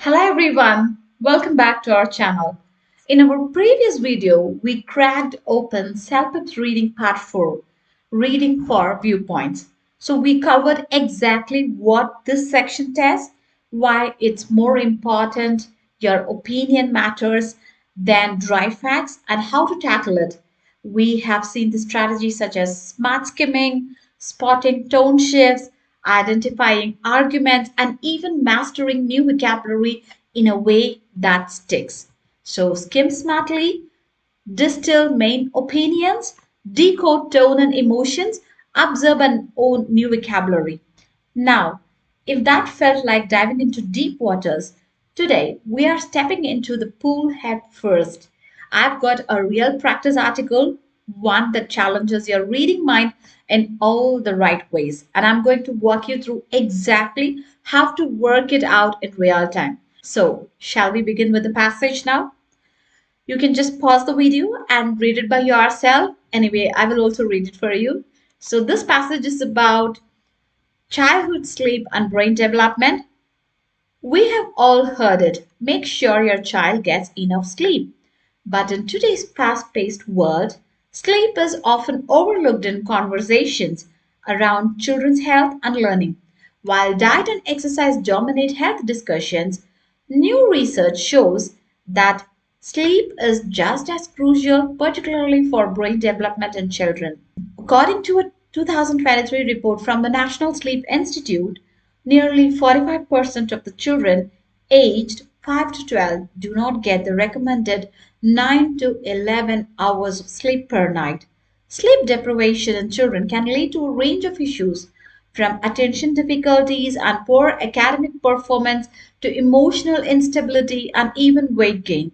Hello everyone, welcome back to our channel. In our previous video, we cracked open CELPIP Reading Part 4, Reading for Viewpoints. So we covered exactly what this section tests, why it's more important, your opinion matters than dry facts, and how to tackle it. We have seen the strategies such as smart skimming, spotting tone shifts, identifying arguments, and even mastering new vocabulary in a way that sticks. So, skim smartly, distill main opinions, decode tone and emotions, observe and own new vocabulary. Now, if that felt like diving into deep waters, today we are stepping into the pool head first. I've got a real practice article, one that challenges your reading mind in all the right ways, and I'm going to walk you through exactly how to work it out in real time. So, shall we begin with the passage now? You can just pause the video and read it by yourself. Anyway, I will also read it for you. So, this passage is about childhood sleep and brain development. We have all heard it. Make sure your child gets enough sleep. But in today's fast paced world, sleep is often overlooked in conversations around children's health and learning. While diet and exercise dominate health discussions, new research shows that sleep is just as crucial, particularly for brain development in children. According to a 2023 report from the National Sleep Institute, nearly 45% of the children aged 5 to 12 do not get the recommended 9 to 11 hours of sleep per night. Sleep deprivation in children can lead to a range of issues, from attention difficulties and poor academic performance to emotional instability and even weight gain.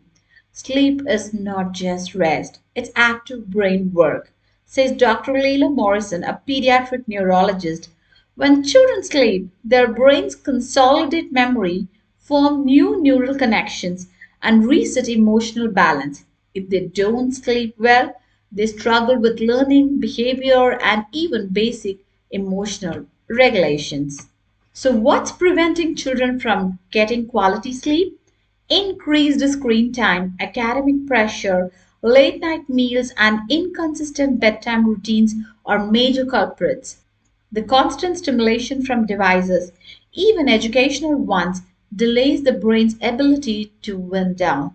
Sleep is not just rest, it's active brain work, says Dr. Leila Morrison, a pediatric neurologist. When children sleep, their brains consolidate memory, form new neural connections, and reset emotional balance. If they don't sleep well, they struggle with learning, behavior, and even basic emotional regulations. So, what's preventing children from getting quality sleep? Increased screen time, academic pressure, late night meals, and inconsistent bedtime routines are major culprits. The constant stimulation from devices, even educational ones, delays the brain's ability to wind down.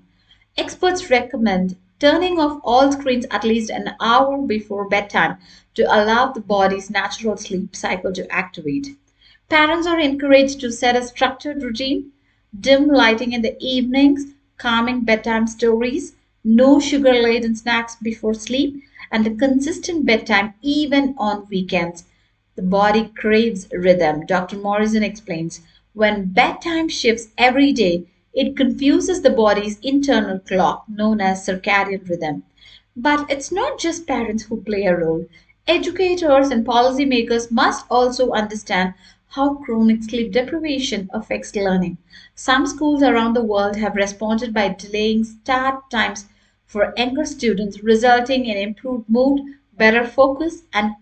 Experts recommend turning off all screens at least an hour before bedtime to allow the body's natural sleep cycle to activate. Parents are encouraged to set a structured routine, dim lighting in the evenings, calming bedtime stories, no sugar laden snacks before sleep, and a consistent bedtime even on weekends. The body craves rhythm, Dr. Morrison explains. When bedtime shifts every day, it confuses the body's internal clock, known as circadian rhythm. But it's not just parents who play a role. Educators and policymakers must also understand how chronic sleep deprivation affects learning. Some schools around the world have responded by delaying start times for younger students, resulting in improved mood, better focus, and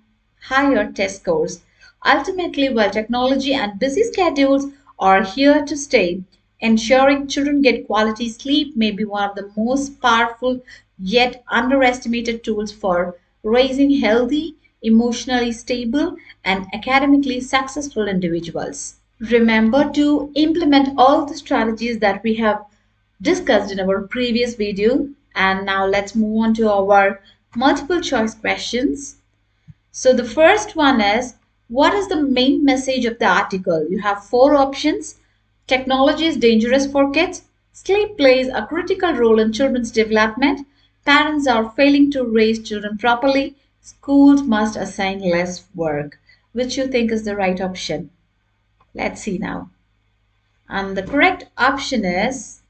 higher test scores. Ultimately, while technology and busy schedules are here to stay, ensuring children get quality sleep may be one of the most powerful yet underestimated tools for raising healthy, emotionally stable, and academically successful individuals. Remember to implement all the strategies that we have discussed in our previous video. And now let's move on to our multiple choice questions. So the first one is, what is the main message of the article? You have four options. Technology is dangerous for kids. Sleep plays a critical role in children's development. Parents are failing to raise children properly. Schools must assign less work. Which you think is the right option? Let's see now. And the correct option is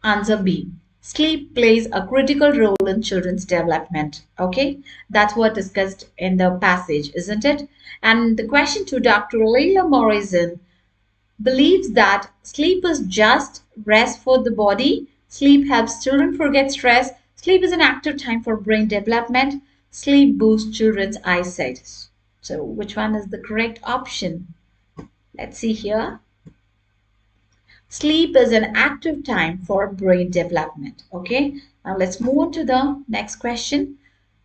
answer B. Sleep plays a critical role in children's development. Okay, that's what discussed in the passage, isn't it? And the question to Dr. Leila Morrison believes that sleep is just rest for the body. Sleep helps children forget stress. Sleep is an active time for brain development. Sleep boosts children's eyesight. So, which one is the correct option? Let's see here. Sleep is an active time for brain development. Okay, now let's move on to the next question.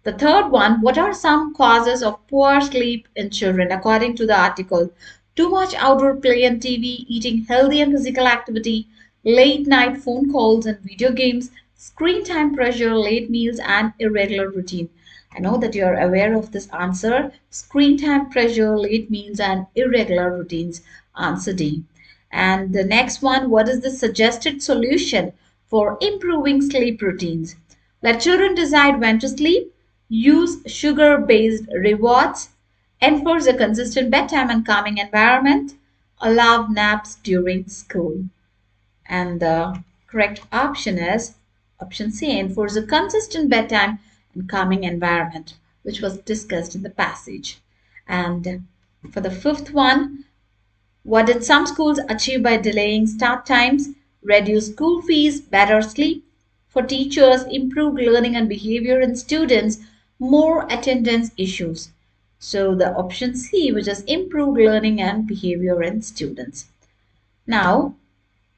The third one, what are some causes of poor sleep in children according to the article? Too much outdoor play and TV, eating healthy and physical activity, late night phone calls and video games, screen time pressure, late meals, and irregular routine. I know that you're aware of this answer. Screen time pressure, late meals, and irregular routines. Answer D. And the next one, what is the suggested solution for improving sleep routines? Let children decide when to sleep, use sugar based rewards, enforce a consistent bedtime and calming environment, allow naps during school. And the correct option is option C, enforce a consistent bedtime and calming environment, which was discussed in the passage. And for the fifth one, what did some schools achieve by delaying start times, reduce school fees, better sleep for teachers, improved learning and behavior in students, more attendance issues? So the option C, which is improved learning and behavior in students. Now,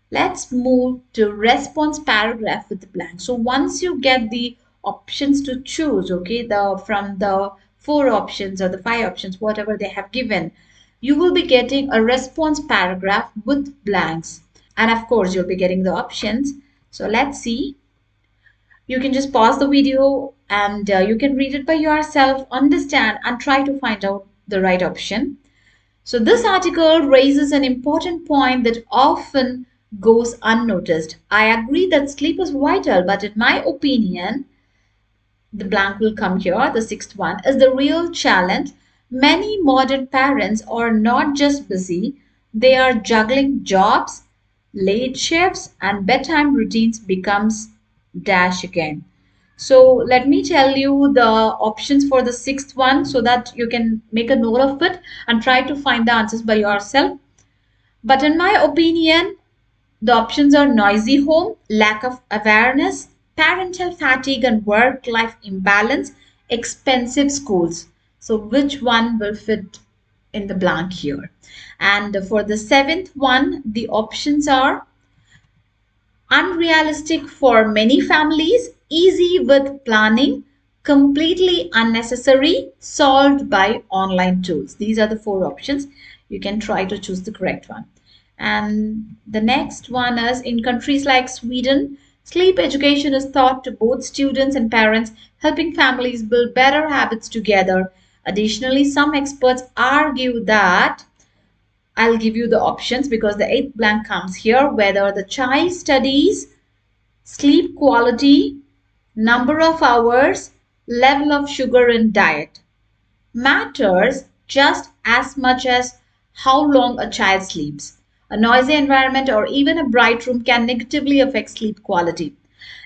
let's move to response paragraph with the blank. So once you get the options to choose, okay, the from the four options or the five options, whatever they have given, you will be getting a response paragraph with blanks. And of course, you'll be getting the options. So let's see. You can just pause the video and you can read it by yourself, understand, and try to find out the right option. So, this article raises an important point that often goes unnoticed. I agree that sleep is vital, but in my opinion, the blank will come here, the sixth one, is the real challenge. Many modern parents are not just busy, they are juggling jobs, late shifts, and bedtime routines becomes dash again. So let me tell you the options for the sixth one so that you can make a note of it and try to find the answers by yourself. But in my opinion, the options are noisy home, lack of awareness, parental fatigue and work life imbalance, expensive schools. So, which one will fit in the blank here? And for the seventh one, the options are unrealistic for many families, easy with planning, completely unnecessary, solved by online tools. These are the four options. You can try to choose the correct one. And the next one is in countries like Sweden, sleep education is taught to both students and parents, helping families build better habits together. Additionally, some experts argue that I'll give you the options because the eighth blank comes here whether the child studies, sleep quality, number of hours, level of sugar in diet matters just as much as how long a child sleeps. A noisy environment or even a bright room can negatively affect sleep quality.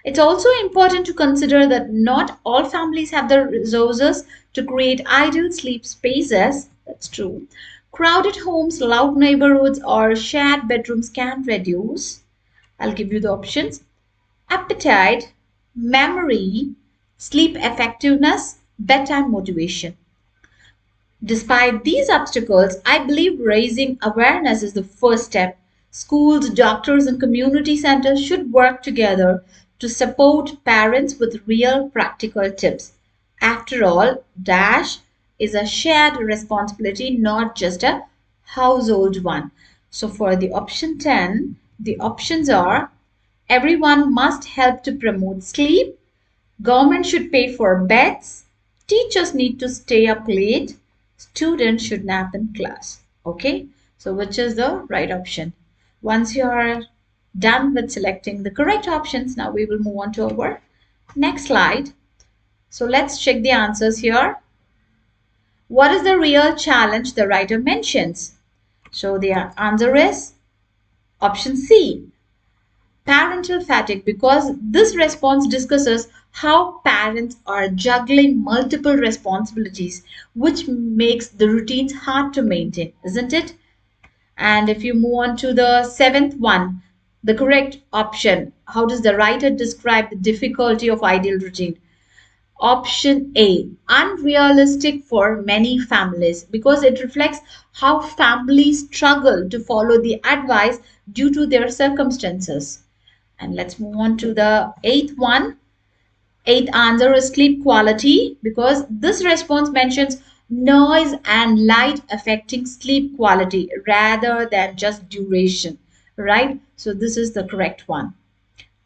It's also important to consider that not all families have the resources to create ideal sleep spaces. That's true. Crowded homes, loud neighborhoods, or shared bedrooms can reduce. I'll give you the options: appetite, memory, sleep effectiveness, bedtime motivation. Despite these obstacles, I believe raising awareness is the first step. Schools, doctors, and community centers should work together to support parents with real practical tips. After all, DASH is a shared responsibility, not just a household one. So, for the option 10, the options are everyone must help to promote sleep, government should pay for beds, teachers need to stay up late, students should nap in class. Okay, so which is the right option? Once you are done with selecting the correct options, now we will move on to our next slide. So let's check the answers here. What is the real challenge the writer mentions? So the answer is option C, parental fatigue, because this response discusses how parents are juggling multiple responsibilities, which makes the routines hard to maintain, isn't it? And if you move on to the seventh one, the correct option, how does the writer describe the difficulty of ideal routine? Option A, unrealistic for many families because it reflects how families struggle to follow the advice due to their circumstances. And let's move on to the eighth one. Eighth answer is sleep quality because this response mentions noise and light affecting sleep quality rather than just duration, right? So this is the correct one.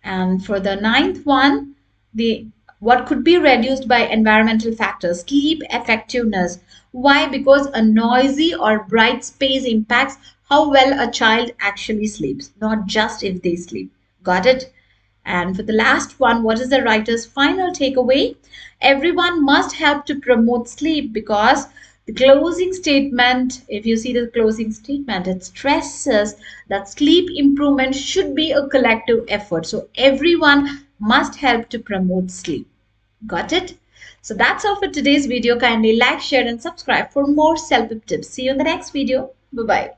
And for the ninth one, the what could be reduced by environmental factors, sleep effectiveness. Why? Because a noisy or bright space impacts how well a child actually sleeps, not just if they sleep. Got it? And for the last one, what is the writer's final takeaway? Everyone must help to promote sleep because the closing statement, if you see the closing statement, it stresses that sleep improvement should be a collective effort. So everyone must help to promote sleep. Got it? So that's all for today's video. Kindly like, share, and subscribe for more self-help tips. See you in the next video. Bye bye.